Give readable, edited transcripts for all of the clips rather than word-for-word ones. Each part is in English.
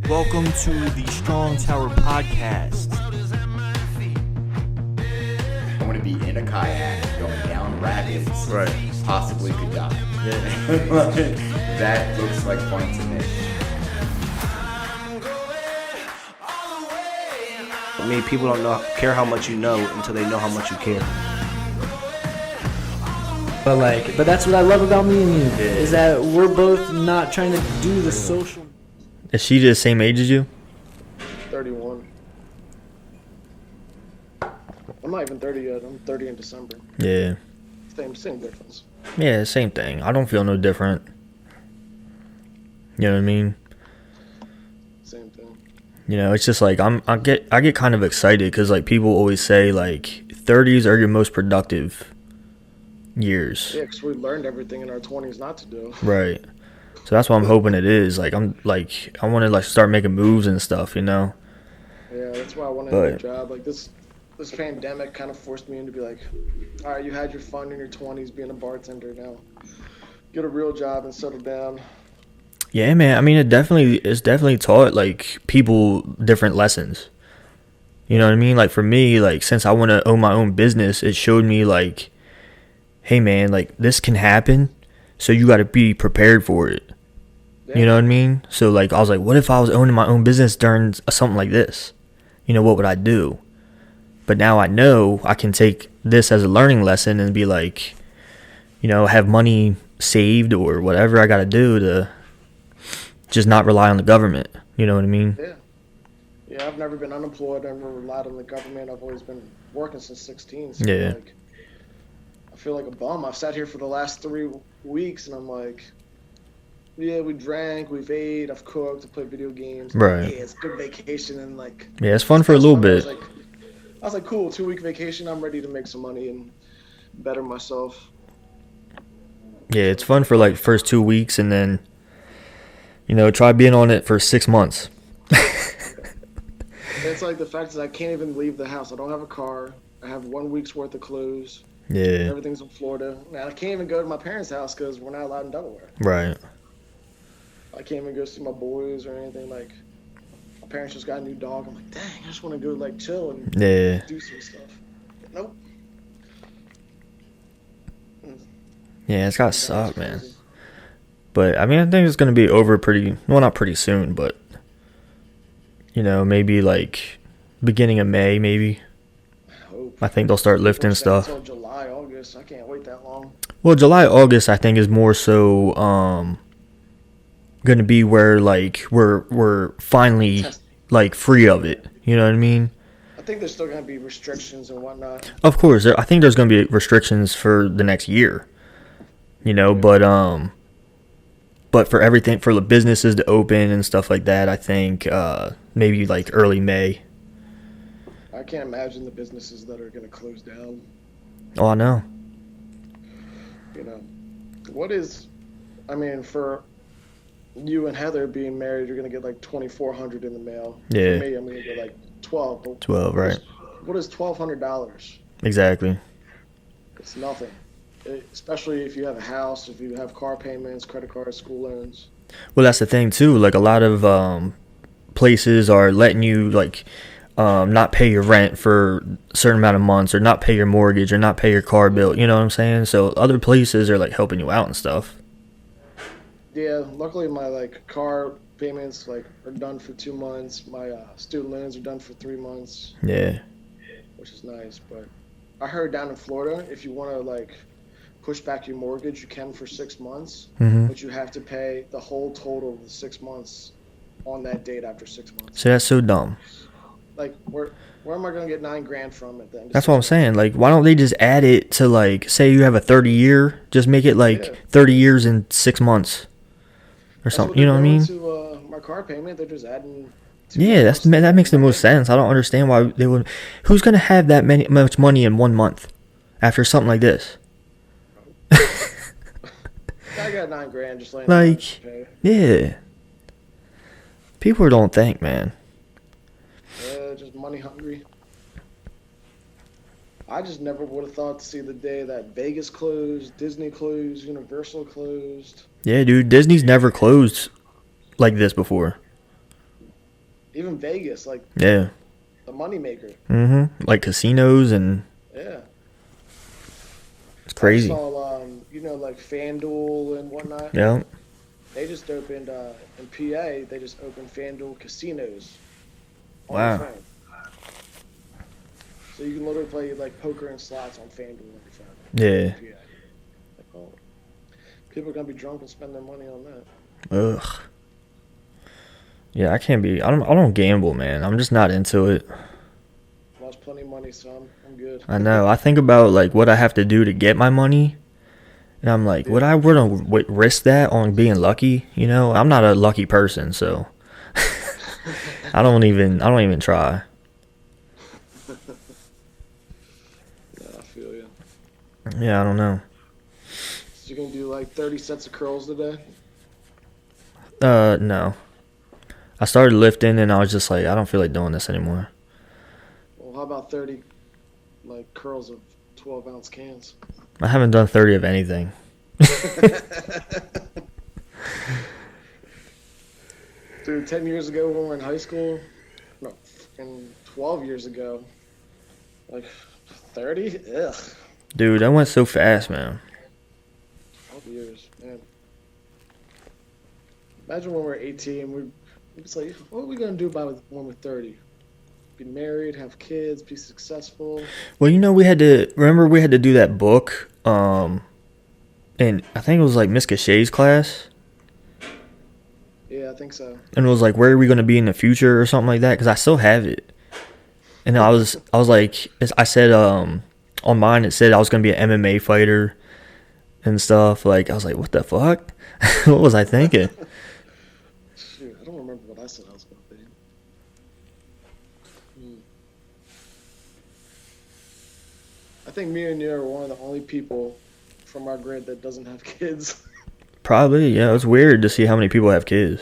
Welcome to the Strong Tower Podcast. I'm going to be in a kayak going down rapids. Right. Possibly could die. Yeah. That looks like fun to me. I mean, people don't care how much you know until they know how much you care. But that's what I love about me and you, is that we're both not trying to do the social. Is she the same age as you? 31. I'm not even 30 yet. I'm 30 in December. Yeah. Same difference. Yeah, same thing. I don't feel no different. You know what I mean? Same thing. You know, it's just like I get kind of excited because like people always say like 30s are your most productive years. Yeah, because we learned everything in our 20s not to do. Right. So that's what I'm hoping it is. Like I want to like start making moves and stuff, you know. Yeah, that's why I wanted a new job. Like this pandemic kind of forced me into be like, all right, you had your fun in your 20s being a bartender. Now get a real job and settle down. Yeah, man. I mean, it's definitely taught like people different lessons. You know what I mean? Like for me, like since I want to own my own business, it showed me like, hey, man, like this can happen, so you got to be prepared for it. Yeah. You know what I mean? So like I was like, what if I was owning my own business during something like this? You know, what would I do? But now I know I can take this as a learning lesson and be like, you know, have money saved or whatever I got to do to just not rely on the government. You know what I mean? Yeah, I've never been unemployed. I've never relied on the government. I've always been working since 16. So yeah. I feel like a bum. I've sat here for the last 3 weeks and I'm like, yeah, we drank, we've ate, I've cooked, I played video games. Right. Yeah, it's a good vacation and like. Yeah, it's fun for a little bit. I was like, cool, 2-week vacation. I'm ready to make some money and better myself. Yeah, it's fun for like first 2 weeks and then, you know, try being on it for 6 months. It's like the fact is I can't even leave the house. I don't have a car. I have 1 week's worth of clothes. Yeah. Everything's in Florida. Now I can't even go to my parents' house because we're not allowed in Delaware. Right. I can't even go see my boys or anything. Like, my parents just got a new dog. I'm like, dang, I just want to go like chill and do some stuff. Nope. Yeah, it's gotta suck, man. But I mean, I think it's gonna be over not pretty soon, but you know, maybe like beginning of May, maybe. I think they'll start lifting stuff. Until July, August. I can't wait that long. Well, July, August, I think is more so gonna be where like we're finally like free of it. You know what I mean? I think there's still gonna be restrictions and whatnot. Of course, I think there's gonna be restrictions for the next year. You know, but for everything, for the businesses to open and stuff like that, I think maybe like early May. I can't imagine the businesses that are going to close down. Oh, I know. You know, for you and Heather being married, you're going to get like $2,400 in the mail. Yeah. For me, I'm going to get like 12. 12, right. What is $1,200? Exactly. It's nothing. Especially if you have a house, if you have car payments, credit cards, school loans. Well, that's the thing too. Like a lot of places are letting you like not pay your rent for a certain amount of months, or not pay your mortgage, or not pay your car bill. You know what I'm saying? So other places are like helping you out and stuff. Yeah, luckily my like car payments like are done for 2 months. My student loans are done for 3 months. Yeah. Which is nice, but I heard down in Florida, if you want to like push back your mortgage, you can for 6 months, but you have to pay the whole total of the 6 months on that date after 6 months. So that's so dumb. Like, where am I going to get $9,000 from at the end? That's what I'm saying. Like, why don't they just add it to like, say you have a 30-year, just make it like 30 years and 6 months or something. You know what I mean? To my car payment, they're just adding. Yeah, that makes the most sense. I don't understand why they would. Who's gonna have that much money in 1 month after something like this? I got $9,000 just laying. Like, yeah. People don't think, man. Just money hungry. I just never would have thought to see the day that Vegas closed, Disney closed, Universal closed. Yeah, dude, Disney's never closed like this before. Even Vegas, like Yeah. the moneymaker. Like casinos and Yeah. it's I crazy. saw, like FanDuel and whatnot. Yeah. They just opened in PA. They just opened FanDuel casinos on your Wow. phone. So you can literally play like poker and slots on FanDuel on your phone. Yeah. PA. Like, oh, people are gonna be drunk and spend their money on that. Ugh. Yeah, I can't be. I don't gamble, man. I'm just not into it. Lost plenty of money, so I'm good. I know. I think about like what I have to do to get my money, and I'm like, would I risk that on being lucky? You know, I'm not a lucky person, so I don't even try. Yeah, I feel you. Yeah, I don't know. So you're gonna do like 30 sets of curls today? No. I started lifting, and I was just like, I don't feel like doing this anymore. Well, how about 30 like curls of 12-ounce cans? I haven't done 30 of anything. Dude, 10 years ago when we were in high school, no, and 12 years ago, like 30? Ugh. Dude, that went so fast, man. 12 years, man. Imagine when we're 18, we're just like, what are we going to do about when we're 30? Be married, have kids, be successful. Well, we had to do that book, and I think it was like Miss Cachet's class. Yeah, I think so. And it was like, where are we going to be in the future or something like that? Because I still have it. And I was like, I said, on mine it said I was going to be an MMA fighter and stuff. Like, I was like, what the fuck? What was I thinking? Shoot, I don't remember what I said I was going to be. I think me and you are one of the only people from our grade that doesn't have kids. Probably, yeah. It's weird to see how many people have kids.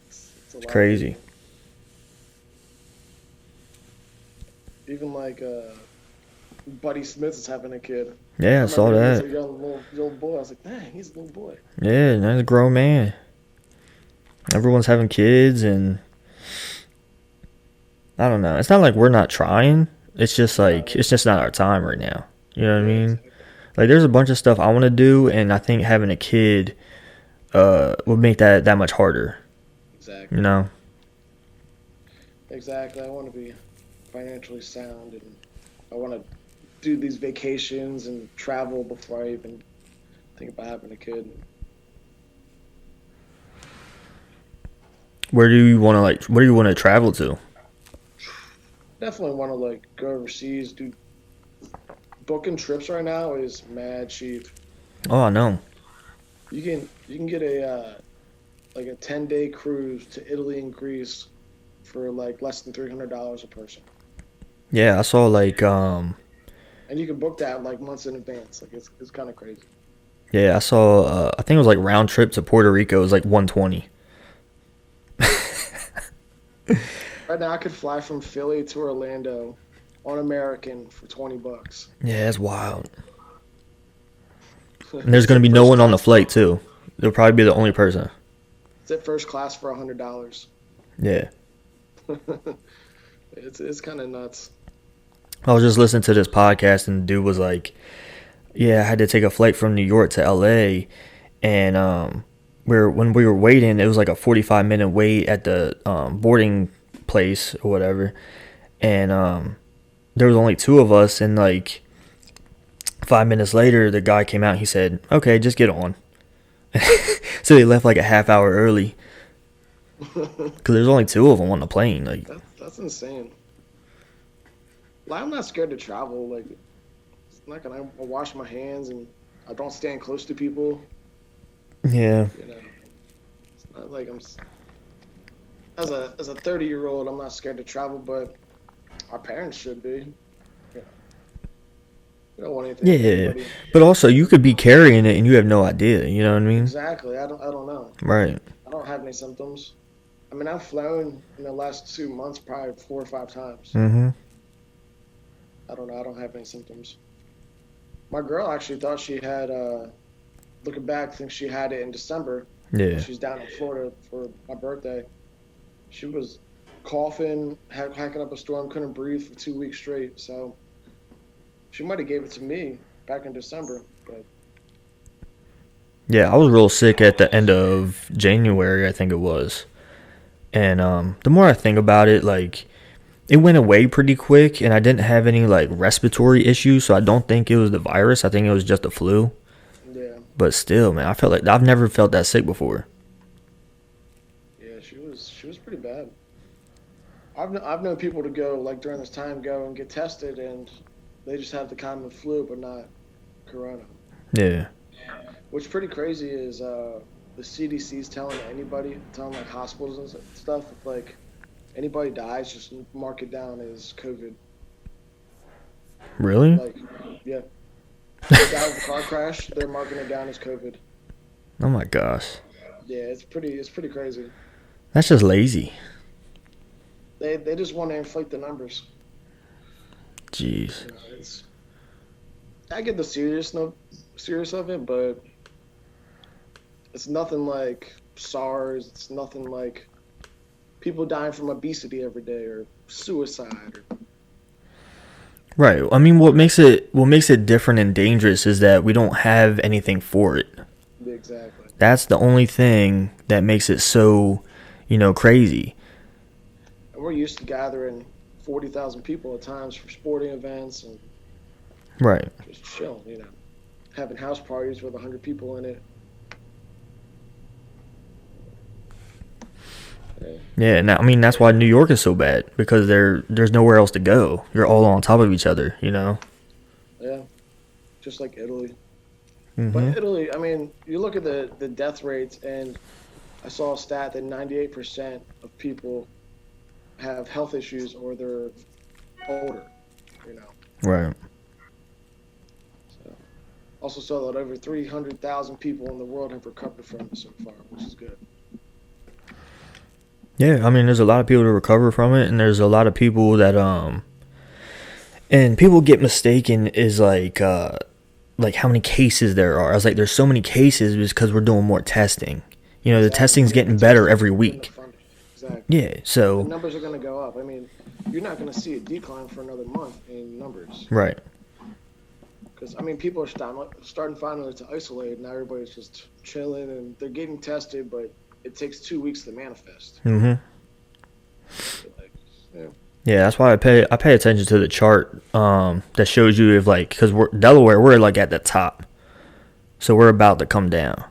It's a lot. Crazy. Even like Buddy Smith is having a kid. Yeah, I saw remember he was that. a young little boy. I was like, dang, he's a little boy. Yeah, now he's a grown man. Everyone's having kids, and I don't know. It's not like we're not trying. It's just like, it's just not our time right now. You know what I mean? Like, there's a bunch of stuff I want to do, and I think having a kid would make that much harder. Exactly. You know? Exactly. I want to be financially sound, and I want to do these vacations and travel before I even think about having a kid. Where do you want to travel to? Definitely want to like go overseas. Dude, booking trips right now is mad cheap. Oh, I know. You can get a 10-day cruise to Italy and Greece for like less than $300 a person. Yeah, I saw like And you can book that like months in advance. Like it's kind of crazy. yeah, I saw I think it was like round trip to Puerto Rico was like 120. Right now I could fly from Philly to Orlando on American for $20. Yeah, that's wild. And there's going to be no one on the flight too. They'll probably be the only person. It's at first class for $100. Yeah. It's kind of nuts. I was just listening to this podcast, and the dude was like, yeah, I had to take a flight from New York to LA, and when we were waiting, it was like a 45-minute wait at the boarding place or whatever, and there was only two of us, and like 5 minutes later, the guy came out and he said, okay, just get on. So they left like a half hour early because there's only two of them on the plane. Like, That's insane. Like, I'm not scared to travel. Like, it's not gonna. I wash my hands and I don't stand close to people. yeah. You know, it's not like I'm. As a 30-year-old, I'm not scared to travel, but our parents should be. You know, we don't want anything. from Yeah, anybody. but also you could be carrying it and you have no idea. You know what I mean? Exactly. I don't know. Right. I don't have any symptoms. I mean, I've flown in the last 2 months probably 4 or 5 times. Mm-hmm. I don't know. I don't have any symptoms. My girl actually thought she had, looking back, thinks she had it in December. Yeah. She's down in Florida for my birthday. She was coughing, hacking up a storm, couldn't breathe for 2 weeks straight. So she might have gave it to me back in December, but Yeah, I was real sick at the end of January, I think it was. And the more I think about it, like, it went away pretty quick, and I didn't have any like respiratory issues, so I don't think it was the virus. I think it was just the flu. yeah, But still, man, I felt like I've never felt that sick before. yeah, she was pretty bad. I've known people to go like during this time go and get tested, and they just have the common flu, but not corona. Yeah. What's pretty crazy is the CDC's telling like hospitals and stuff, if like anybody dies, just mark it down as COVID. Really? Like, yeah, they died of a car crash, they're marking it down as COVID. Oh my gosh. Yeah, it's pretty crazy. That's just lazy. They just want to inflate the numbers. Jeez. You know, I get the serious of it, but it's nothing like SARS. It's nothing like people dying from obesity every day or suicide. Right. I mean, what makes it different and dangerous is that we don't have anything for it. Exactly. That's the only thing that makes it so, crazy. And we're used to gathering 40,000 people at times for sporting events and Right. just chilling, having house parties with 100 people in it. Yeah, now I mean that's why New York is so bad, because there's nowhere else to go. You're all on top of each other, Yeah, just like Italy. Mm-hmm. But Italy, I mean, you look at the death rates, and I saw a stat that 98% of people have health issues or they're older, Right. So, also saw that over 300,000 people in the world have recovered from it so far, which is good. Yeah, I mean there's a lot of people to recover from it, and there's a lot of people that and people get mistaken is like how many cases there are. I was like, there's so many cases because we're doing more testing. The testing's getting better every week. Exactly. Yeah, so the numbers are going to go up. I mean, you're not going to see a decline for another month in numbers. Right. Because, I mean, people are starting finally to isolate, and now everybody's just chilling, and they're getting tested, but it takes 2 weeks to manifest. Mm-hmm. So, yeah. Yeah, that's why I pay attention to the chart that shows you if because we're Delaware, we're like at the top, so we're about to come down.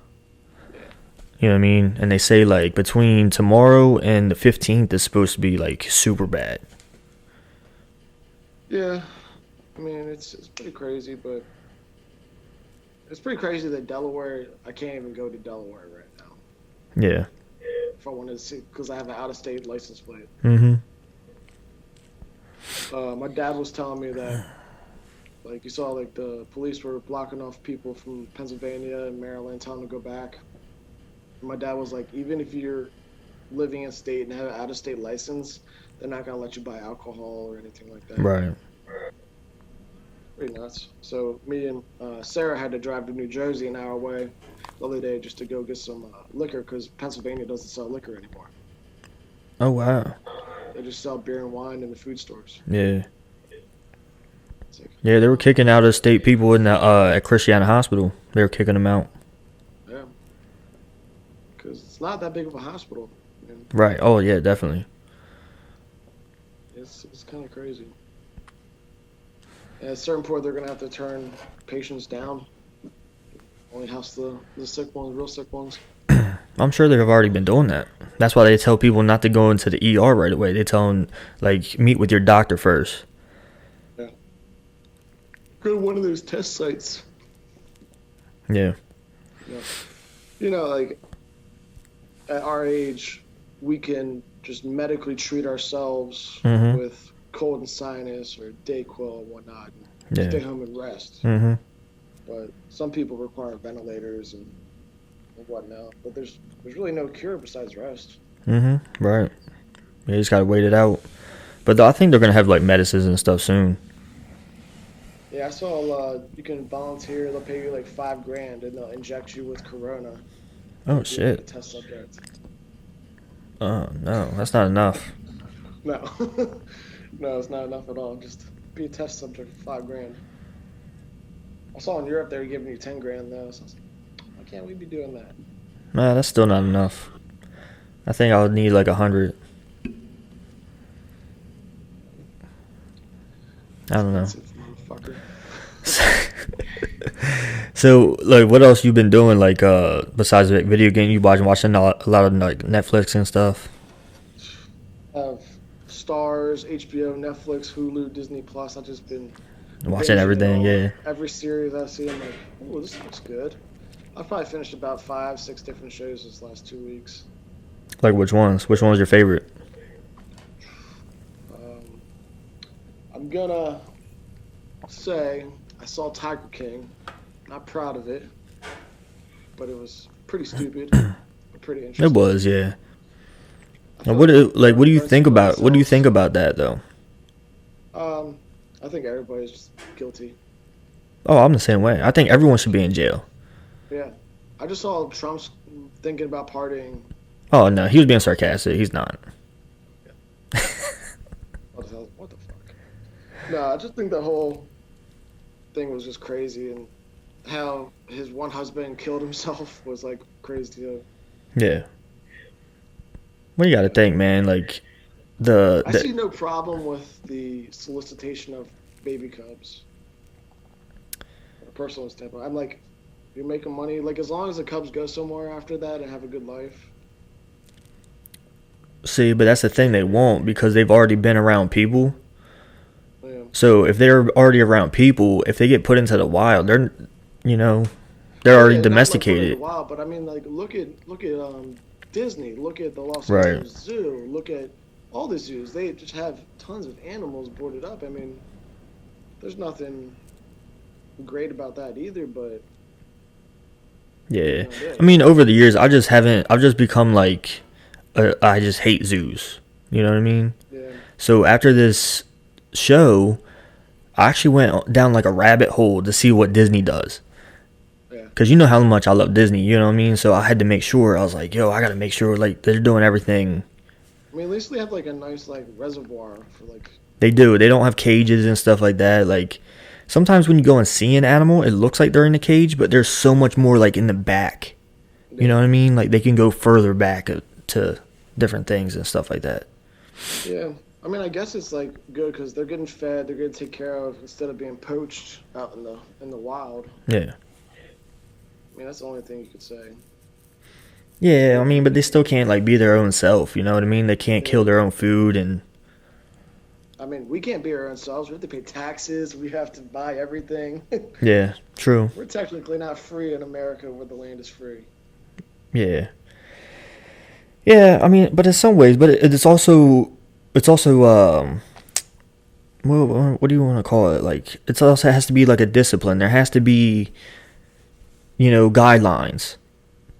You know what I mean? And they say like between tomorrow and the 15th is supposed to be like super bad. Yeah, I mean it's pretty crazy, but it's pretty crazy that Delaware. I can't even go to Delaware right now. Yeah. If I wanted to see, because I have an out-of-state license plate. Mm-hmm. My dad was telling me that, like, you saw, like, the police were blocking off people from Pennsylvania and Maryland, telling them to go back. And my dad was like, even if you're living in state and have an out-of-state license, they're not going to let you buy alcohol or anything like that. Right. Pretty nuts. So me and Sarah had to drive to New Jersey an hour away the other day just to go get some liquor, because Pennsylvania doesn't sell liquor anymore. Oh, wow. They just sell beer and wine in the food stores. Yeah. Like, Yeah, they were kicking out of state people in the at Christiana Hospital. They were kicking them out. yeah. Because it's not that big of a hospital. And Right. Oh, yeah, definitely. it's kind of crazy. At a certain point, they're going to have to turn patients down. Only house the sick ones, real sick ones. I'm sure they have already been doing that. That's why they tell people not to go into the ER right away. They tell them, like, meet with your doctor first. Yeah. Go to one of those test sites. Yeah. Like, at our age, we can just medically treat ourselves Mhm. with cold and sinus or DayQuil and whatnot, and Yeah. stay home and rest. Mm-hmm. But some people require ventilators and whatnot. But there's really no cure besides rest. Mm-hmm. Right. You just gotta wait it out. But I think they're gonna have like medicines and stuff soon. Yeah, I saw you can volunteer. They'll pay you like $5,000 and they'll inject you with corona. Oh You'll be a shit. test subject. Oh no, that's not enough. No, no, it's not enough at all. Just be a test subject for $5,000. I saw in Europe they were giving you $10,000 though. So I was like, why can't we be doing that? Nah, that's still not enough. I think I would need like 100. I don't know. Motherfucker. So, like, what else you been doing? Like, besides like video game, you watching a lot of like Netflix and stuff. Stars, HBO, Netflix, Hulu, Disney Plus. I've just been Watching binging everything, on yeah. Every series I see, I'm like, oh, this looks good. I've probably finished about 5-6 different shows this last 2 weeks. Like, which ones? Which one's your favorite? I'm gonna say I saw Tiger King. Not proud of it, but it was pretty stupid, but pretty interesting. It was, yeah. Now, what do you think about that though? I think everybody's just guilty. Oh, I'm the same way. I think everyone should be in jail. Yeah, I just saw Trump's thinking about partying. Oh no, he was being sarcastic. He's not. What the fuck? No, I just think the whole thing was just crazy, and how his one husband killed himself was like crazy too. Yeah. Well, you got to think, man. Like I see no problem with the solicitation of baby cubs. From a personal standpoint, I'm like, you're making money. Like, as long as the cubs go somewhere after that and have a good life. See, but that's the thing, they won't, because they've already been around people. Yeah. So if they're already around people, if they get put into the wild, they're already domesticated. Wild, but I mean, like, look at Disney. Look at the Los Right. Angeles Zoo. Look at all the zoos. They just have tons of animals boarded up. I mean, there's nothing great about that either, but Yeah. I mean, over the years, I've just become like, I just hate zoos. You know what I mean? yeah. So after this show, I actually went down like a rabbit hole to see what Disney does. Yeah. Because you know how much I love Disney, you know what I mean? So I had to make sure. I was like, yo, I got to make sure like they're doing everything. I mean, at least they have like a nice like reservoir for like. They do. They don't have cages and stuff like that. Like, sometimes when you go and see an animal, it looks like they're in a cage, but there's so much more like in the back. You know what I mean? Like, they can go further back to different things and stuff like that. Yeah. I mean, I guess it's like good because they're getting fed, they're getting taken care of instead of being poached out in the wild. Yeah. I mean, that's the only thing you could say. Yeah, I mean, but they still can't like be their own self. You know what I mean? They can't kill their own food and. I mean, we can't be our own selves. We have to pay taxes. We have to buy everything. Yeah, true. We're technically not free in America where the land is free. Yeah. Yeah, I mean, but in some ways, but it's also well, what do you want to call it? Like, it also has to be like a discipline. There has to be, guidelines.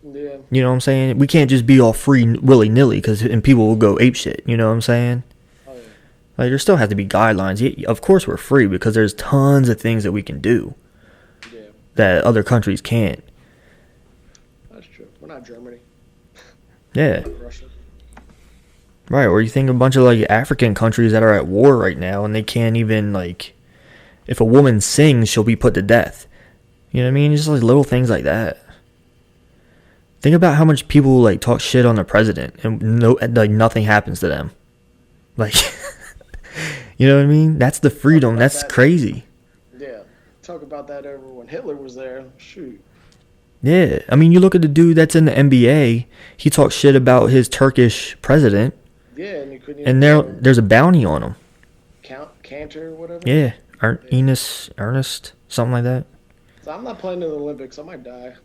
Yeah. You know what I'm saying? We can't just be all free willy nilly, and people will go ape shit. You know what I'm saying? Oh, yeah. Like, there still have to be guidelines. Of course, we're free because there's tons of things that we can do Yeah. that other countries can't. That's true. We're not Germany. Yeah. We're not Russia. Right, or you think of a bunch of like African countries that are at war right now and they can't even like, if a woman sings, she'll be put to death. You know what I mean? Just like little things like that. Think about how much people like talk shit on the president and nothing happens to them. Like, you know what I mean? That's the freedom. That's crazy. Yeah. Talk about that over when Hitler was there. Shoot. Yeah, I mean, you look at the dude that's in the NBA. He talks shit about his Turkish president. Yeah, and you couldn't. And there's a bounty on him. Cantor or whatever. Yeah, Ernest, something like that. So I'm not playing in the Olympics. I might die.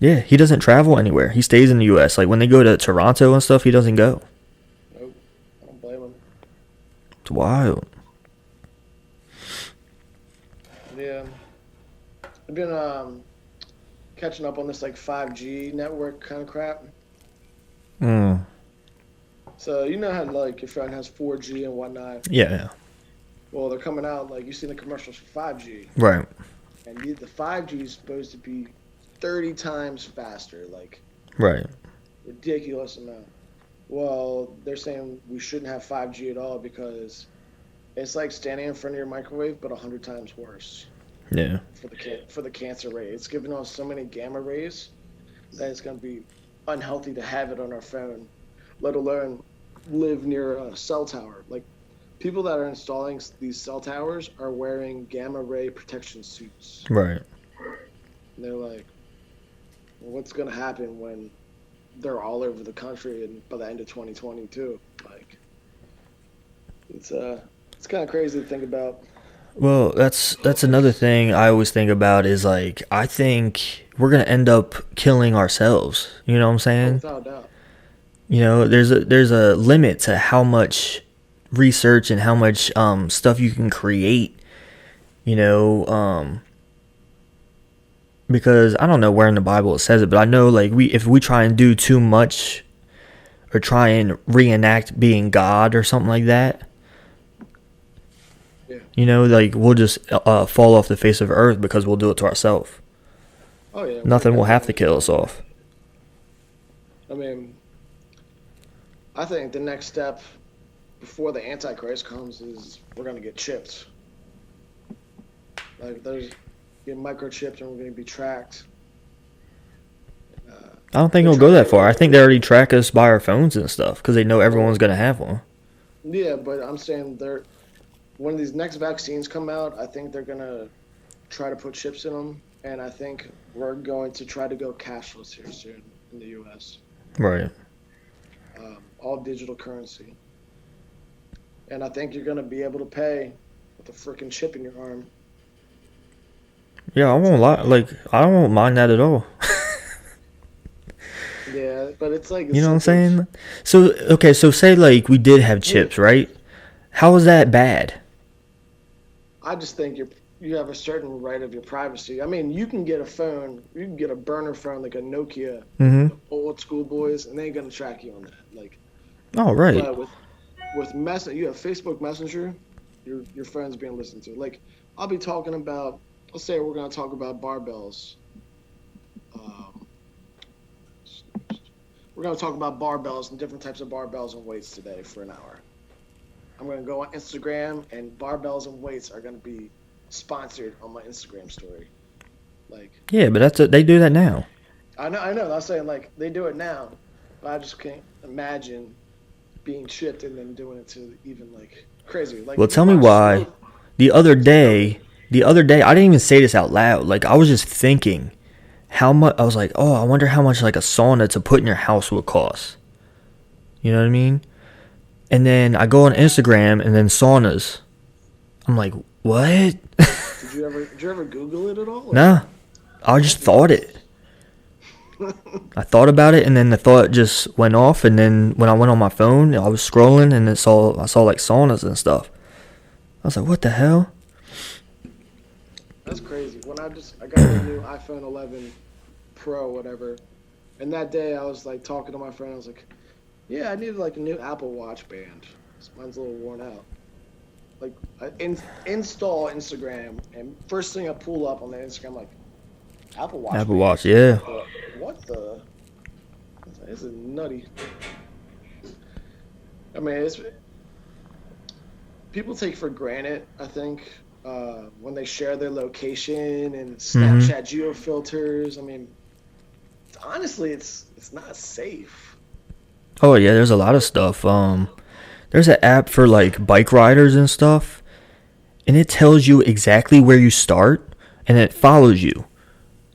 Yeah, he doesn't travel anywhere. He stays in the U.S. Like, when they go to Toronto and stuff, he doesn't go. Nope. I don't blame him. It's wild. Yeah. I've been catching up on this like 5G network kind of crap. So you know how like your friend has 4G and whatnot. Yeah. Well, they're coming out like you've seen the commercials for 5G. Right. And the 5G is supposed to be 30 times faster. Like. Right. ridiculous amount. Well, they're saying we shouldn't have 5G at all because it's like standing in front of your microwave, but 100 times worse Yeah. for the cancer rate. It's giving us so many gamma rays that it's going to be unhealthy to have it on our phone, let alone live near a cell tower. Like, people that are installing these cell towers are wearing gamma ray protection suits. Right. And they're like, well, what's going to happen when they're all over the country and by the end of 2022? Like, it's kind of crazy to think about. Well, that's another thing I always think about is like I think we're gonna end up killing ourselves. You know what I'm saying? Without a doubt. You know, there's a limit to how much research and how much stuff you can create. You know, because I don't know where in the Bible it says it, but I know like if we try and do too much or try and reenact being God or something like that. Yeah. You know, like we'll just fall off the face of earth because we'll do it to ourselves. Oh yeah. Nothing will have to kill us off. I mean, I think the next step before the Antichrist comes is we're gonna get chipped. Like there's get microchipped and we're gonna be tracked. I don't think it'll go that far. I think they already track us by our phones and stuff because they know everyone's gonna have one. Yeah, but I'm saying when these next vaccines come out, I think they're gonna try to put chips in them, and I think we're going to try to go cashless here soon in the U.S. Right. All digital currency, and I think you're gonna be able to pay with a freaking chip in your arm. Yeah, I won't lie. Like I won't mind that at all. Yeah, but it's like You know what I'm saying? So okay, so say like we did have chips, right? How is that bad? I just think you have a certain right of your privacy. I mean, you can get a phone, you can get a burner phone like a Nokia, Mm-hmm. the old school boys, and they ain't gonna track you on that. Like, Oh, right. but with you have Facebook Messenger, your phone's being listened to. Like, I'll be talking about, let's say we're gonna talk about barbells. We're gonna talk about barbells and different types of barbells and weights today for an hour. I'm gonna go on Instagram, and barbells and weights are gonna be sponsored on my Instagram story. Like, Yeah, but they do that now. I know. I'm saying like they do it now, but I just can't imagine being chipped and then doing it to even like crazy. Like, Well, tell me why. The other day, I didn't even say this out loud. Like I was just thinking, how much? I was like, oh, I wonder how much like a sauna to put in your house would cost. You know what I mean? And then I go on Instagram and then saunas. I'm like, what? Did you ever Google it at all? Nah, I just thought it. I thought about it, and then the thought just went off. And then when I went on my phone, I was scrolling, and I saw like saunas and stuff. I was like, what the hell? That's crazy. When I got a new iPhone 11 Pro, whatever, and that day I was like talking to my friend. I was like, yeah, I needed like a new Apple Watch band. Mine's a little worn out. Like, I install Instagram, and first thing I pull up on the Instagram, like, Apple Watch. Apple Watch, yeah. What the? This is nutty. I mean, people take for granted, I think, when they share their location and Snapchat geofilters. I mean, honestly, it's not safe. Oh yeah, there's a lot of stuff. There's an app for like bike riders and stuff, and it tells you exactly where you start, and it follows you,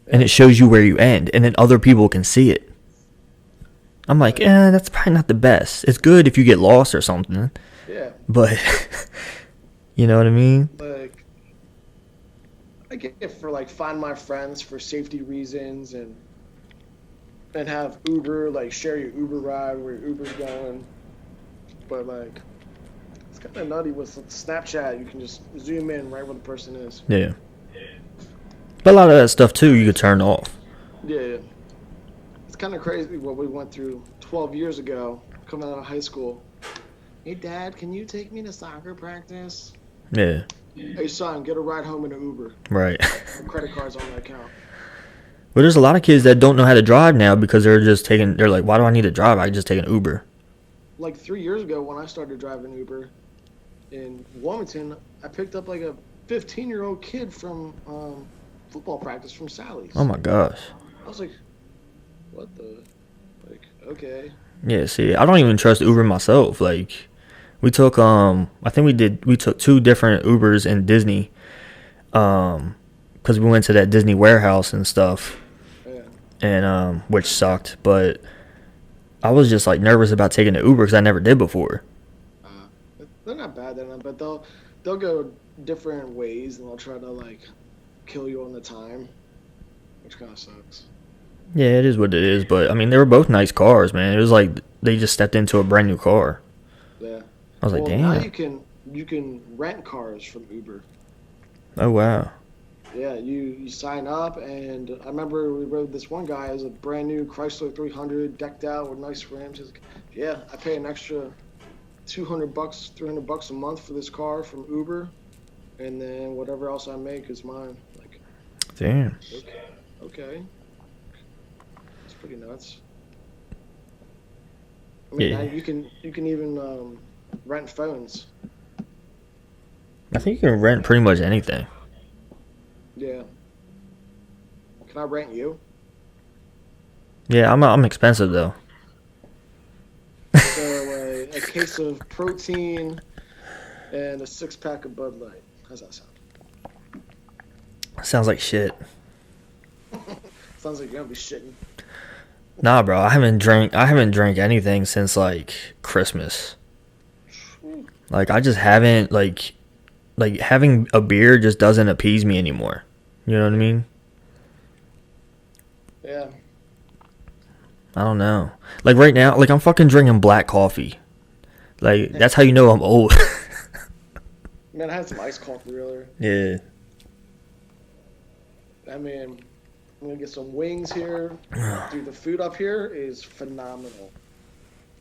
and it shows you where you end, and then other people can see it. I'm like, that's probably not the best. It's good if you get lost or something. Yeah. But you know what I mean? Like, I get it for like find my friends for safety reasons and have Uber, like share your Uber ride where your Uber's going. But like, it's kind of nutty with Snapchat. You can just zoom in right where the person is. Yeah. But a lot of that stuff too, you could turn off. Yeah. It's kind of crazy what we went through 12 years ago, coming out of high school. Hey, Dad, can you take me to soccer practice? Yeah. Hey, son, get a ride home in an Uber. Right. Credit cards on my account. Well, there's a lot of kids that don't know how to drive now because they're like, why do I need to drive? I can just take an Uber. Like 3 years ago when I started driving Uber in Wilmington, I picked up like a 15-year-old kid from football practice from Sally's. Oh my gosh. I was like, what the? Like, okay. Yeah, see, I don't even trust Uber myself. Like, we took I think we took 2 different Ubers in Disney, because we went to that Disney warehouse and stuff, Yeah. and which sucked. But I was just like nervous about taking the Uber because I never did before. They're not bad, but they'll go different ways and they'll try to like kill you on the time, which kind of sucks. Yeah, it is what it is. But I mean, they were both nice cars, man. It was like they just stepped into a brand new car. Yeah. I was like, damn. Now you can rent cars from Uber. Oh wow. Yeah, you sign up, and I remember we rode this one guy as a brand new Chrysler 300 decked out with nice rims. He's like, yeah, I pay an extra $200, $300 a month for this car from Uber, and then whatever else I make is mine. Like, Damn. okay, it's pretty nuts. I mean, Yeah. now you can even rent phones. I think you can rent pretty much anything. Yeah. Can I rent you? Yeah, I'm expensive though. So a case of protein and a 6-pack of Bud Light. How's that sound? Sounds like shit. Sounds like you're gonna be shitting. Nah, bro, I haven't drank anything since like Christmas. Like I just haven't like having a beer just doesn't appease me anymore. You know what I mean? Yeah. I don't know. Like right now, like I'm fucking drinking black coffee. Like that's how you know I'm old. Man, I had some iced coffee earlier. Yeah. I mean, I'm gonna get some wings here. Dude, the food up here is phenomenal.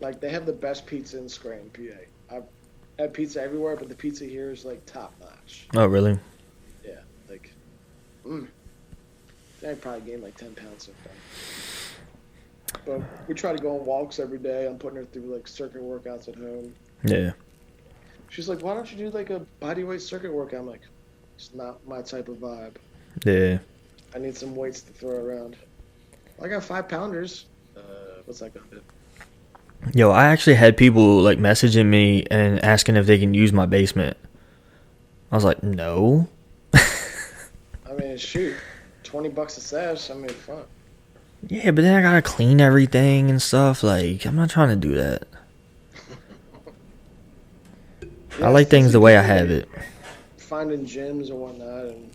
Like they have the best pizza in Scranton, PA. I've had pizza everywhere, but the pizza here is like top notch. Oh really? Yeah, like, I probably gained like 10 pounds so far. But we try to go on walks every day. I'm putting her through like circuit workouts at home. Yeah. She's like, why don't you do like a bodyweight circuit workout? I'm like, it's not my type of vibe. Yeah. I need some weights to throw around. I got 5-pounders. What's that gonna do? Yo, I actually had people like messaging me and asking if they can use my basement. I was like, no. I mean, shoot, $20 a sesh. I mean, fuck. Yeah, but then I gotta clean everything and stuff. Like, I'm not trying to do that. Yeah, I like things the way I have it. Finding gyms and whatnot, and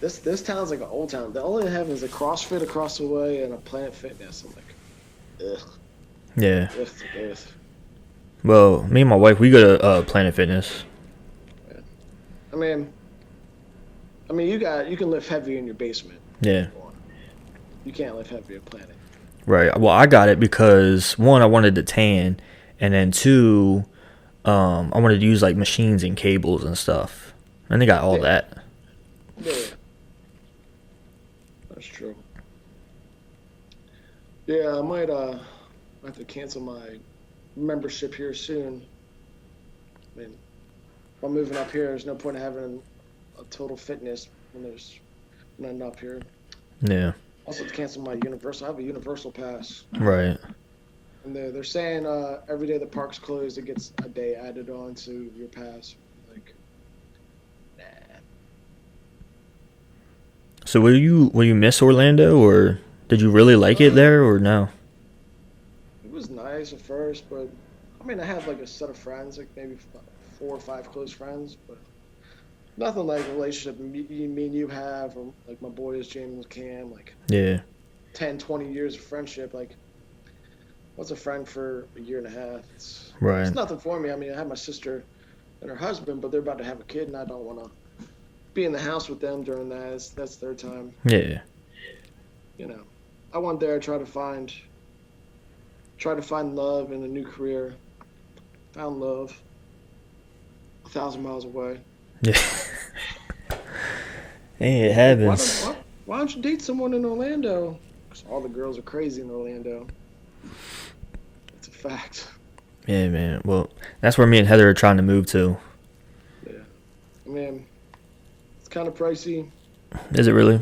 this town's like an old town. The only they have is a CrossFit across the way and a Planet Fitness. I'm like, ugh. Yeah. Ugh. Well, me and my wife, we go to Planet Fitness. Yeah. I mean, you can lift heavy in your basement. Yeah. You can't lift heavy at Planet. Right. Well, I got it because one, I wanted to tan, and then two, I wanted to use like machines and cables and stuff, and they got all that. Yeah. That's true. Yeah, I might have to cancel my membership here soon. I mean, if I'm moving up here, there's no point in having a Total Fitness when there's none up here. Yeah. Also, to cancel my Universal, I have a Universal pass. Right. And they're saying every day the park's closed, it gets a day added on to your pass. Like, nah. So will you miss Orlando, or did you really like it there, or no? It was nice at first, but I mean, I have like a set of friends, like maybe 4 or 5 close friends, but nothing like a relationship me and you have, or like my boys, James and Cam, like Yeah. 10, 20 years of friendship. Like, what's a friend for a year and a half? It's nothing for me. I mean, I have my sister and her husband, but they're about to have a kid, and I don't want to be in the house with them during that. That's their time. Yeah. You know, I went there, try to find love in a new career. Found love 1,000 miles away. Yeah. Hey, it happens. why don't you date someone in Orlando? Because all the girls are crazy in Orlando. It's a fact. Yeah, man. Well, that's where me and Heather are trying to move to. Yeah. I mean, it's kind of pricey. Is it really?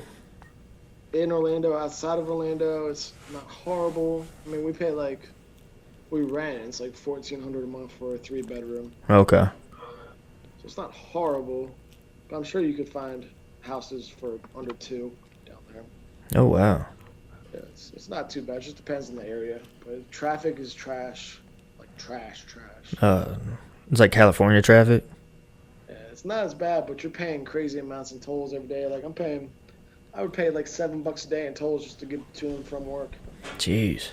In Orlando, outside of Orlando, it's not horrible. I mean, we rent. It's like $1,400 a month for a 3-bedroom. Okay. So it's not horrible, but I'm sure you could find houses for under 2 down there. Oh, wow. Yeah, it's not too bad. It just depends on the area. But traffic is trash. Like trash. It's like California traffic. Yeah, it's not as bad, but you're paying crazy amounts in tolls every day. Like I would pay like $7 a day in tolls just to get to and from work. Jeez.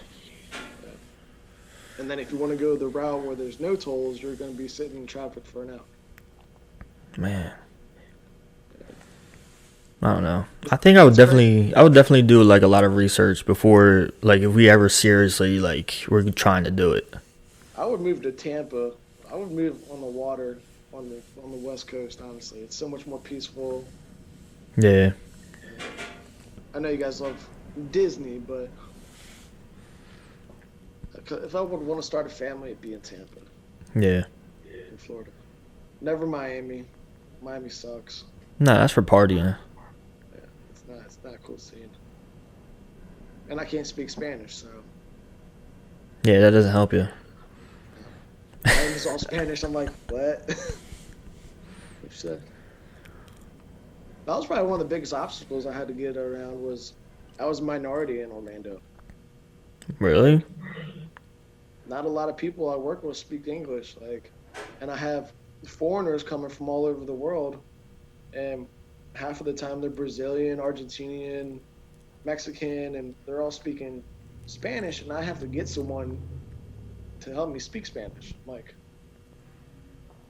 And then if you want to go the route where there's no tolls, you're going to be sitting in traffic for an hour. Man. I don't know. I think I would definitely do like a lot of research before, like, if we ever seriously, like, we're trying to do it. I would move to Tampa. I would move on the water on the West Coast, honestly. It's so much more peaceful. Yeah. I know you guys love Disney, but if I would want to start a family, it'd be in Tampa. Yeah. In Florida. Never Miami. Miami sucks. No, that's for partying. Yeah, it's not a cool scene. And I can't speak Spanish, so Yeah, that doesn't help you. Miami's all Spanish. I'm like, what? What you said? That was probably one of the biggest obstacles I had to get around was I was a minority in Orlando. Really? Not a lot of people I work with speak English, and I have foreigners coming from all over the world, and half of the time they're Brazilian, Argentinian, Mexican, and they're all speaking Spanish, and I have to get someone to help me speak Spanish. I'm like,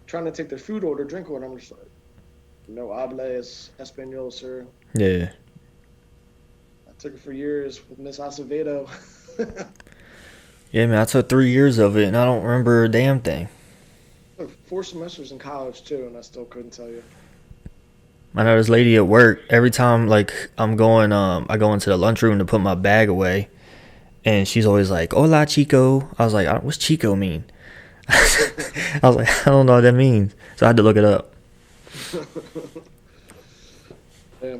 trying to take their food order, drink order, I'm just like, no hablas español, sir. Yeah. I took it for years with Miss Acevedo. Yeah, man, I took 3 years of it, and I don't remember a damn thing. 4 semesters in college, too, and I still couldn't tell you. I know this lady at work, every time, like, I go into the lunchroom to put my bag away, and she's always like, hola, chico. I was like, what's chico mean? I was like, I don't know what that means. So I had to look it up. Yeah.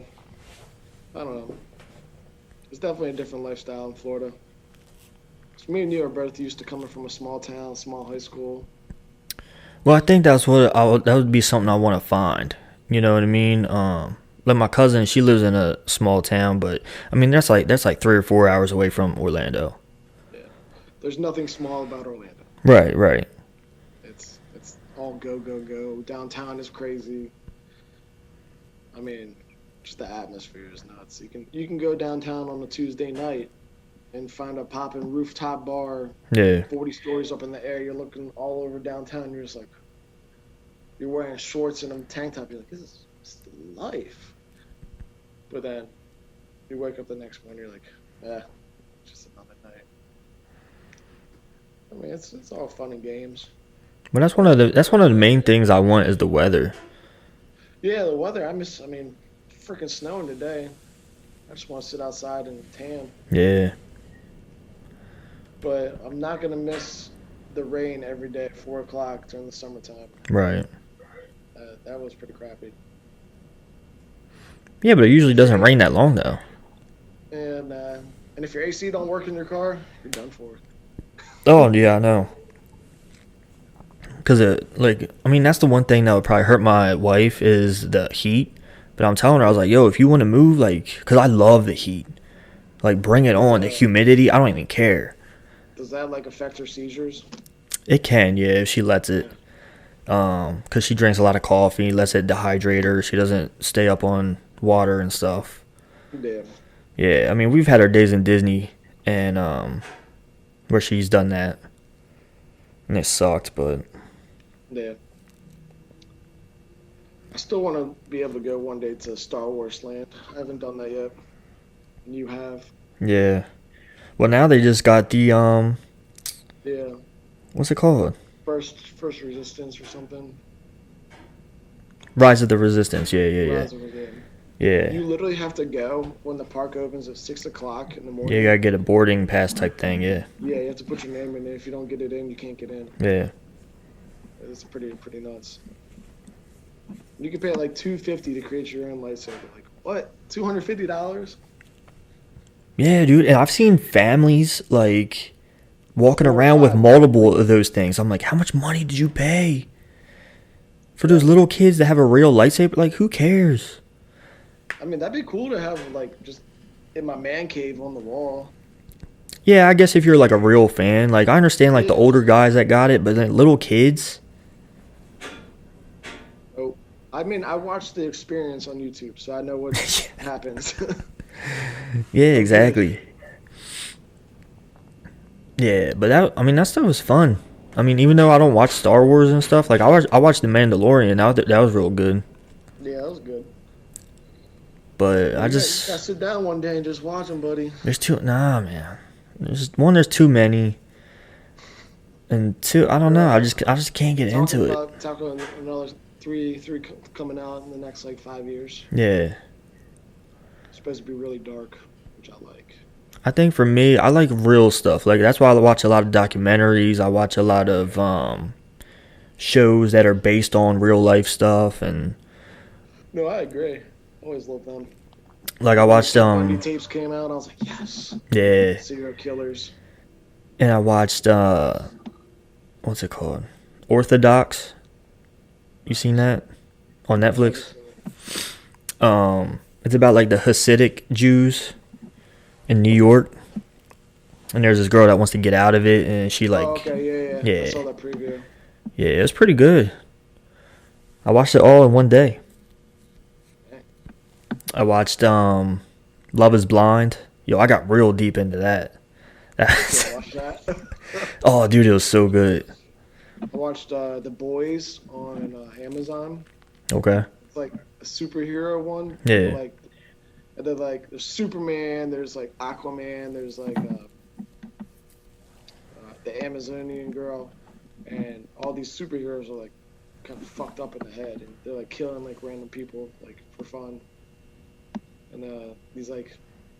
I don't know. It's definitely a different lifestyle in Florida. So me and you are both used to coming from a small town, small high school. Well, I think that would be something I want to find. You know what I mean? Like my cousin, she lives in a small town, but I mean that's like 3 or 4 hours away from Orlando. Yeah. There's nothing small about Orlando. Right. It's all go. Downtown is crazy. I mean, just the atmosphere is nuts. You can go downtown on a Tuesday night and find a poppin' rooftop bar. Yeah. 40 stories up in the air. You're looking all over downtown. You're just like, you're wearing shorts and a tank top. You're like, this is life. But then you wake up the next morning. You're like, just another night. I mean, it's all fun and games. But that's one of the main things I want is the weather. Yeah, the weather. Freaking snowing today. I just want to sit outside and tan. Yeah. But I'm not going to miss the rain every day at 4 o'clock during the summertime. Right. That was pretty crappy. Yeah, but it usually doesn't rain that long though. And if your AC don't work in your car, you're done for. Oh yeah, I know. Cause that's the one thing that would probably hurt my wife is the heat. But I'm telling her, I was like, yo, if you want to move, like, cause I love the heat. Like, bring it on. The humidity, I don't even care. Does that affect her seizures? It can, yeah, if she lets it. Cause she drinks a lot of coffee, lets it dehydrate her. She doesn't stay up on water and stuff. Yeah. Yeah, I mean, we've had our days in Disney and where she's done that, and it sucked, but yeah. I still want to be able to go one day to Star Wars Land. I haven't done that yet. You have? Yeah. Well, now they just got the Yeah. What's it called? First Resistance or something. Rise of the Resistance. Yeah. Rise of the Yeah. You literally have to go when the park opens at 6 o'clock in the morning. Yeah, you gotta get a boarding pass type thing. Yeah. Yeah, you have to put your name in there. If you don't get it in, you can't get in. Yeah. It's pretty nuts. You can pay like $250 to create your own lightsaber. Like what? $250? Yeah, dude. And I've seen families like walking 4 or around with 5. multiple of those things. I'm like, how much money did you pay for those little kids that have a real lightsaber? Like, who cares? I mean, that'd be cool to have like just in my man cave on the wall. Yeah, I guess if you're like a real fan, like I understand like the older guys that got it, but then little kids. Oh, I mean, I watched the experience on YouTube, so I know what happens. Yeah, exactly. Yeah, but that stuff was fun. I mean, even though I don't watch Star Wars and stuff, like I watched The Mandalorian. That was real good. Yeah, that was good. But You I gotta just sit down one day and just watch them, buddy. man. There's too many, and two, I don't know. I just can't get into it. Talking about another three coming out in the next like 5 years. Yeah, It's supposed to be really dark, which I like. I think for me, I like real stuff. Like that's why I watch a lot of documentaries. I watch a lot of shows that are based on real life stuff, and No, I agree. Always love them. like I watched Bundy tapes came out. I was like, yes. yeah, Serial killers. and I watched what's it called? Orthodox. You seen that on Netflix? It's about like the Hasidic Jews in New York, and there's this girl that wants to get out of it, and she like, Oh, okay, yeah. I saw that preview. yeah, it was pretty good. I watched it all in one day. I watched Love Is Blind. Yo, I got real deep into that. Yeah, watch that. Oh, dude, it was so good. I watched The Boys on Amazon. Okay. It's like a superhero one. Yeah. There's Superman, there's like Aquaman, there's like the Amazonian girl, and all these superheroes are like kind of fucked up in the head, and they're like killing like random people like for fun, and these like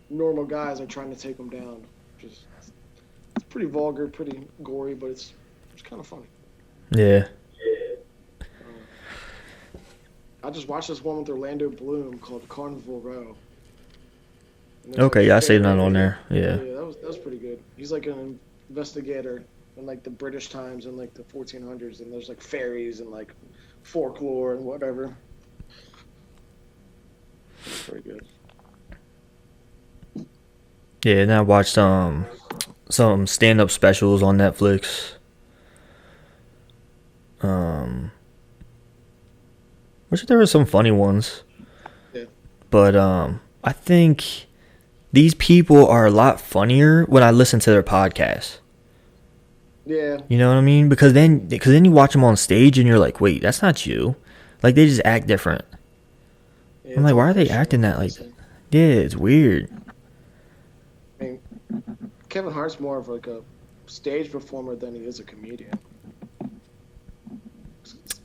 normal guys are trying to take them down. It's pretty vulgar, pretty gory, but it's kind of funny. Yeah. I just watched this one with Orlando Bloom called Carnival Row. Okay, yeah, I seen that on there. Yeah. that was pretty good. He's like an investigator in like the British times in like the 1400s, and there's like fairies and like folklore and whatever. It's pretty good. Yeah, and I watched some stand-up specials on Netflix. Which there were some funny ones. Yeah. But I think these people are a lot funnier when I listen to their podcasts. Yeah. You know what I mean? Because then you watch them on stage and you're like, wait, that's not you. Like they just act different. Yeah, I'm like, why are they acting that like that? Yeah, it's weird. I mean, Kevin Hart's more of like a stage performer than he is a comedian.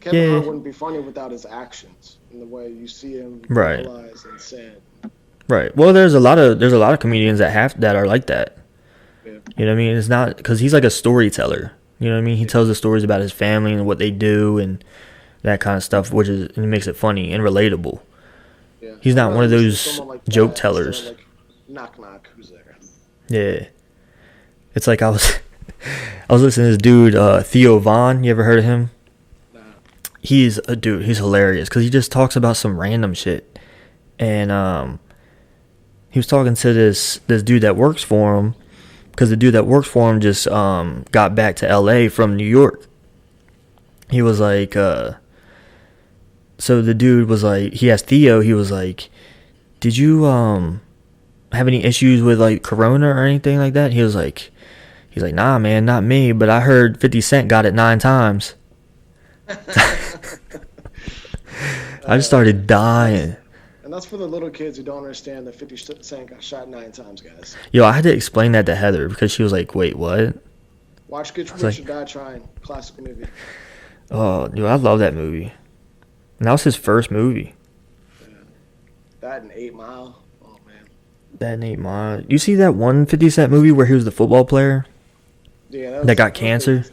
Kevin Hart wouldn't be funny without his actions and the way you see him realize and sad. Right. Well, there's a lot of comedians that are like that. Yeah. You know what I mean? It's not because he's like a storyteller. You know what I mean? He tells the stories about his family and what they do and that kind of stuff, and it makes it funny and relatable. Yeah. He's not one of those like joke tellers. Like, knock knock, who's there? Yeah. It's like I was listening to this dude, Theo Von. You ever heard of him? Nah. He's a dude. He's hilarious because he just talks about some random shit. And he was talking to this dude that works for him, because the dude that works for him just got back to LA from New York. He was like, so the dude was like, he asked Theo, he was like, did you have any issues with like Corona or anything like that? He's like, nah, man, not me, but I heard 50 Cent got it 9 times. I just started dying. And that's for the little kids who don't understand that 50 Cent got shot 9 times, guys. Yo, I had to explain that to Heather because she was like, wait, what? Watch Get Rich or Die Trying. Classic movie. Oh, dude, I love that movie. And that was his first movie. Yeah. That and 8 Mile. Oh man. That ain't mine. You see that one 50 Cent movie where he was the football player Yeah. that got cancer?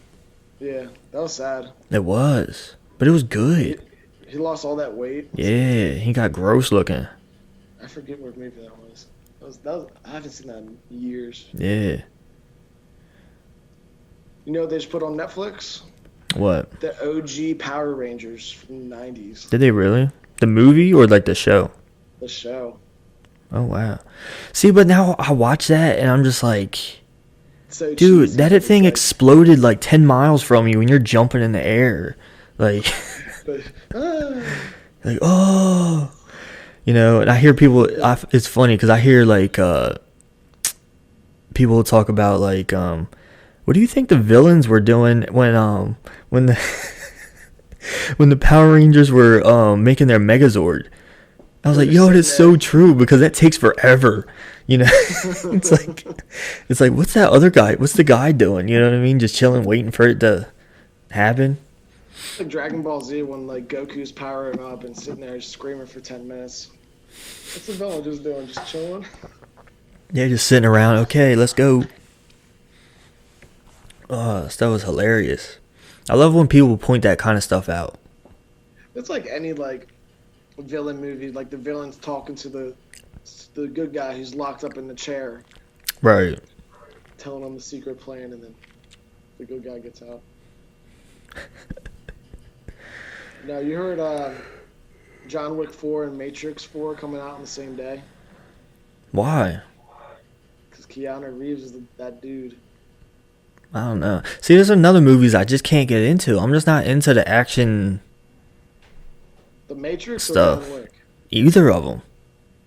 Yeah, that was sad. It was, but it was good. He lost all that weight. Yeah, he got gross looking. I forget what movie that was. I haven't seen that in years. Yeah. You know what they just put on Netflix? What? The OG Power Rangers from the 90s. Did they really? The movie or like the show? The show. Oh wow. See, but now I watch that and I'm just like, So dude, cheesy. that It's thing like- exploded like 10 miles from you and you're jumping in the air. Like, But, like, oh, you know, and I hear people, it's funny because I hear like, people talk about like, what do you think the villains were doing when the, when the Power Rangers were, making their Megazord? I was like, yo, it is so true because that takes forever. You know, it's like, what's that other guy? What's the guy doing? You know what I mean? Just chilling, waiting for it to happen. like Dragon Ball Z when like Goku's powering up and sitting there just screaming for 10 minutes. What's the villain just doing? Just chilling? Yeah, just sitting around. Okay, let's go. Oh, stuff was hilarious. I love when people point that kind of stuff out. It's like any like villain movie, like the villain's talking to the good guy who's locked up in the chair, Right. telling him the secret plan, and then the good guy gets out. Now you heard John Wick 4 and Matrix 4 coming out on the same day? Why? Because Keanu Reeves is that dude. I don't know. See, there's another movies I just can't get into. I'm just not into the action, The Matrix Stuff. or John Wick? either of them.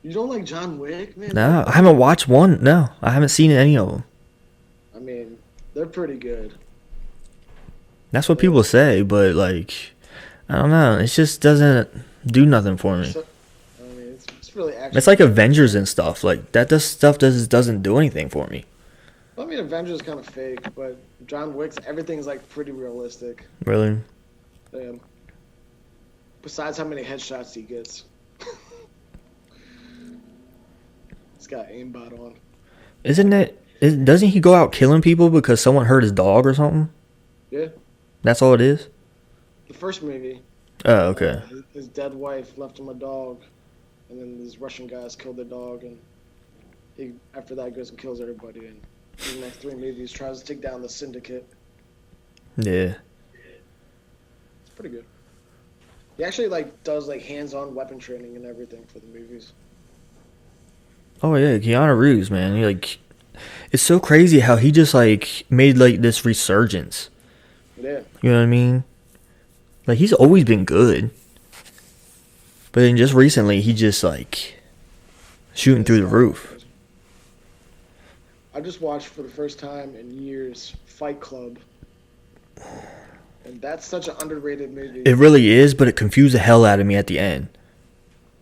You don't like John Wick, man? No, I haven't watched one. No, I haven't seen any of them. I mean, they're pretty good. That's what people say, but like, I don't know. It just doesn't do nothing for me. So, I mean, it's really action. It's like Avengers and stuff. Like doesn't do anything for me. I mean, Avengers is kind of fake, but John Wick's everything's like pretty realistic. Really? Besides how many headshots he gets. He's got aimbot on. Doesn't he go out killing people because someone hurt his dog or something? Yeah. That's all it is? The first movie, Oh, okay. his dead wife left him a dog, and then these Russian guys killed the dog, and he after that goes and kills everybody, and in the next 3 movies tries to take down the syndicate. Yeah. It's pretty good. He actually like does like hands-on weapon training and everything for the movies. Oh yeah, Keanu Reeves, man. It's so crazy how he just like made like this resurgence. Yeah. You know what I mean? Like he's always been good. But then just recently he just like shooting through the roof. I just watched for the first time in years Fight Club. And that's such an underrated movie. It really is, but it confused the hell out of me at the end.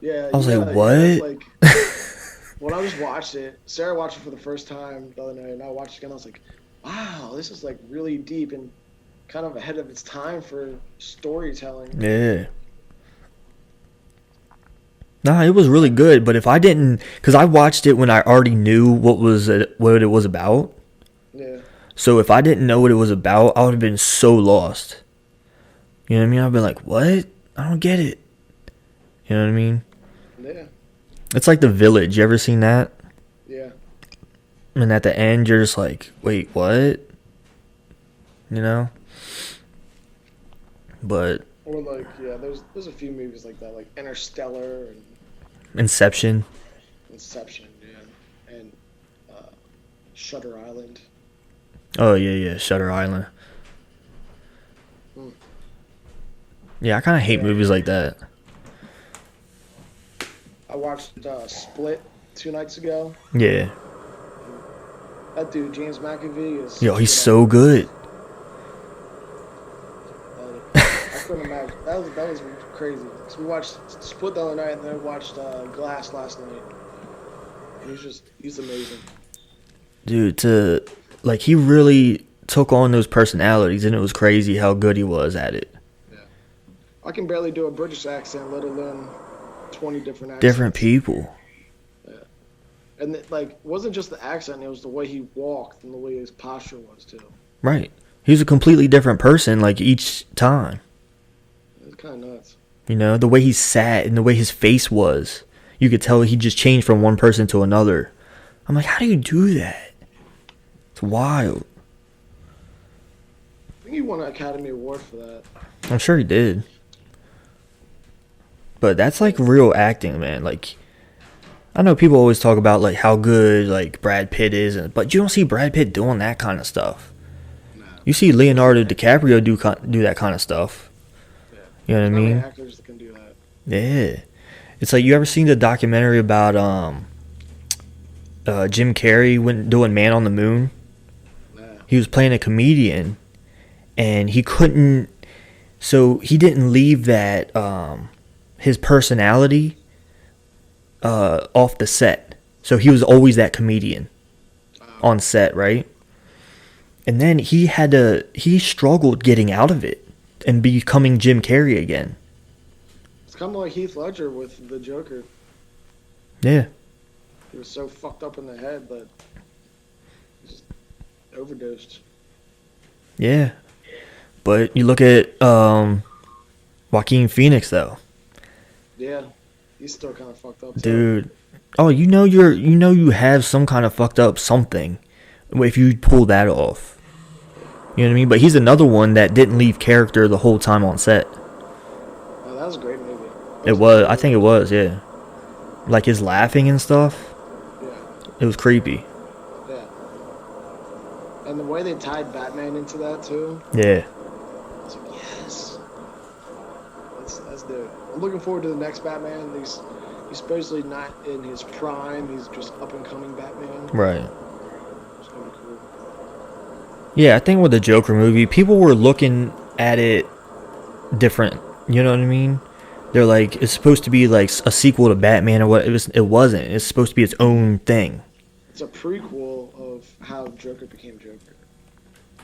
Yeah. I was yeah, like, yeah, what? it's like, when I just watched it, Sarah watched it for the first time the other night, and I watched it again. I was like, wow, this is like really deep and kind of ahead of its time for storytelling. Yeah. Nah, it was really good, but if I didn't, because I watched it when I already knew what it was about. Yeah. So if I didn't know what it was about, I would have been so lost. You know what I mean? I'd been like, what? I don't get it. You know what I mean? Yeah. It's like The Village. You ever seen that? Yeah. And at the end, you're just like, wait, what? You know? But Or like, yeah, there's a few movies like that, like Interstellar and Inception. Inception, yeah, and Shutter Island. Oh, yeah, Shutter Island. Yeah, I kind of hate movies like that. I watched Split 2 nights ago. Yeah. That dude, James McAvee, is... Yo, he's so good. I couldn't imagine. That was crazy. Cause we watched Split the other night, and then I watched Glass last night. And he's amazing. Dude, he really took on those personalities, and it was crazy how good he was at it. I can barely do a British accent, let alone 20 different accents. Different people. And like, it wasn't just the accent; it was the way he walked and the way his posture was too. Right. He was a completely different person, like, each time. It was kind of nuts. You know, the way he sat and the way his face was. You could tell he just changed from one person to another. I'm like, how do you do that? It's wild. I think he won an Academy Award for that. I'm sure he did. But that's like real acting, man. Like, I know people always talk about like how good like Brad Pitt is, but you don't see Brad Pitt doing that kind of stuff. Nah. You see Leonardo DiCaprio do that kind of stuff. Yeah. You know what I There's not many mean? actors that can do that. Yeah. It's like, you ever seen the documentary about Jim Carrey went doing Man on the Moon? Nah. He was playing a comedian, and he couldn't. So he didn't leave that his personality off the set. So he was always that comedian on set, right? And then he struggled getting out of it and becoming Jim Carrey again. It's kind of like Heath Ledger with the Joker. Yeah. He was so fucked up in the head that he just overdosed. Yeah. But you look at Joaquin Phoenix though. Yeah, he's still kind of fucked up. Dude. Oh, you have some kind of fucked up something if you pull that off. You know what I mean? But he's another one that didn't leave character the whole time on set. Oh, that was a great movie. It was. I think it was, yeah. Like his laughing and stuff. Yeah. It was creepy. Yeah. And the way they tied Batman into that too. Yeah. I was like, yes. Let's do it. I'm looking forward to the next Batman. He's supposedly not in his prime. He's just up and coming Batman. Right. It's gonna be cool. Yeah, I think with the Joker movie, people were looking at it different. You know what I mean? They're like, it's supposed to be like a sequel to Batman or what? It wasn't. It's supposed to be its own thing. It's a prequel of how Joker became Joker.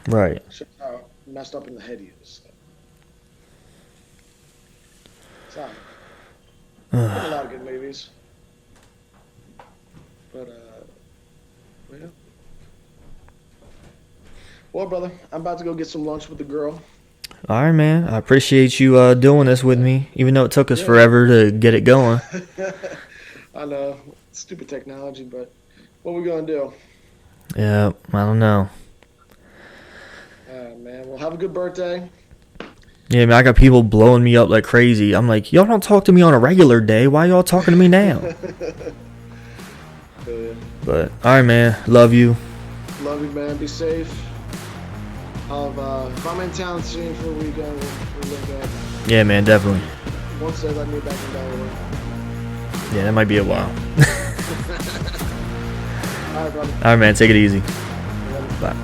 Right. Shows how messed up in the head he is. So, a lot of good movies. But, yeah. Well, brother, I'm about to go get some lunch with the girl. All right, man. I appreciate you doing this with me, even though it took us forever to get it going. I know, stupid technology, but what we gonna do? Yeah, I don't know. Man, well, have a good birthday. Yeah, man, I got people blowing me up like crazy. I'm like, y'all don't talk to me on a regular day. Why y'all talking to me now? But, all right, man. Love you. Love you, man. Be safe. If I'm in town soon for a weekend, we'll link up. Yeah, man, definitely. Once they let me back in Delaware. Yeah, that might be a while. All right, brother. All right, man. Take it easy. Love you. Bye.